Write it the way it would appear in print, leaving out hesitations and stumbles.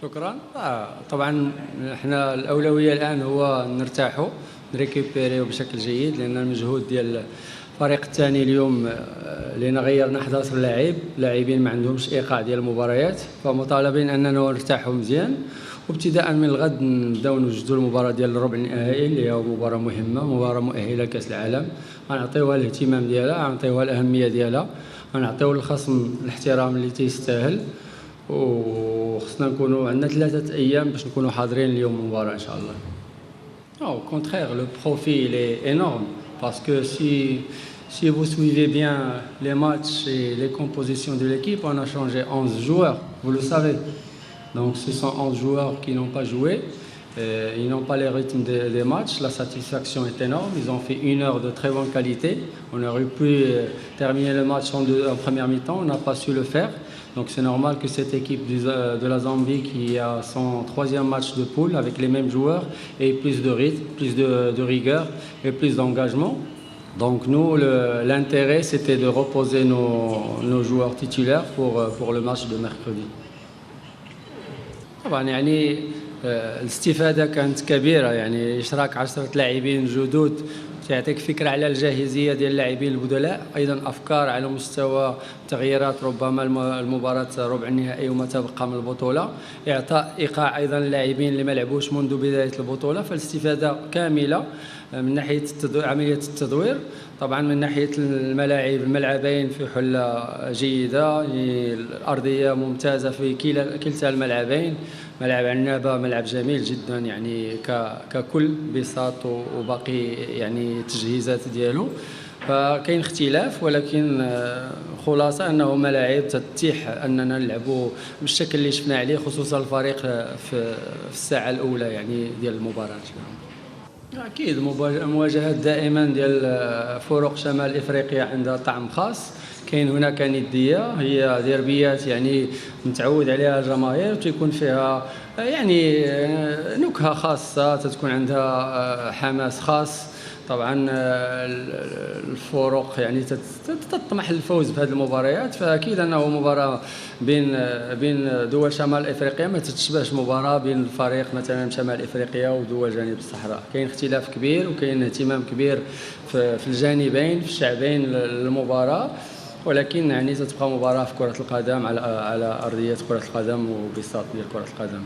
شكرا. طبعا احنا الاولويه الان هو نرتاحوا نريكوبيريو بشكل جيد، لان المجهود ديال الفريق الثاني اليوم لان غيرنا 11 لاعبين ما عندهمش ايقاع ديال المباريات، فمطالبين اننا نرتاحوا مزيان، وابتداء من الغد نبداو نوجدوا المباراه ديال الربع النهائي اللي هي مباراه مهمه، مباراه مؤهله لكاس العالم. غنعطيوها الاهتمام ديالها، غنعطيوها الاهميه ديالها، غنعطيو للخصم الاحترام اللي تيستاهل، وخصنا نكونوا عندنا 3 أيام باش نكونوا حاضرين اليوم المباراة إن شاء الله. Au contraire, le profit il est énorme parce que si vous suivez bien les matchs et les compositions de l'équipe, on a changé 11 joueurs, vous le savez. Donc ce sont 11 joueurs qui n'ont pas joué, ils n'ont pas les rythmes des matchs, la satisfaction est énorme, ils ont fait 1 heure de très bonne qualité, on aurait pu terminer le match en première mi-temps, on n'a pas su le faire. Donc c'est normal que cette équipe de la Zambie qui a son 3e match de poule avec les mêmes joueurs ait plus de rythme, plus de rigueur et plus d'engagement. Donc nous, l'intérêt c'était de reposer nos joueurs titulaires pour le match de mercredi. طبعا يعني الاستفادة كانت كبيرة، يعني إشراك 10 لاعبين جدد تعطيك فكرة على الجاهزية ديال اللاعبين البدلاء، أيضا أفكار على مستوى تغييرات ربما المباراة ربع النهائي وما تبقى من البطولة، إعطاء إيقاع أيضا اللاعبين اللي ما لعبوش منذ بداية البطولة، فالاستفادة كاملة من ناحية عملية التدوير. طبعا من ناحية الملعبين في حلة جيدة، الأرضية ممتازة في كلتا الملعبين، ملعب عنابة ملعب جميل جدا يعني ككل بساط وباقي يعني التجهيزات ديالو، فكاين اختلاف، ولكن خلاصة أنه ملاعب تتيح أننا نلعبوا بالشكل اللي شفنا عليه، خصوصا الفريق في الساعة الأولى يعني ديال المباراة. أكيد المواجهات دائما ديال فرق شمال إفريقيا عندها طعم خاص، كاين هناك ندية، هي ديربيات يعني متعود عليها الجماهير، تيكون فيها يعني نكهة خاصة، تتكون عندها حماس خاص. طبعا الفرق يعني تطمح للفوز بهذه المباريات، فاكيد انه مباراه بين دول شمال افريقيا ما تتشبهش مباراه بين الفريق مثلا شمال افريقيا ودول جنوب الصحراء، كاين اختلاف كبير وكاين اهتمام كبير في الجانبين في الشعبين للمباراه، ولكن يعني ستبقى مباراه في كره القدم على ارضيه كره القدم وبساط ديال كره القدم.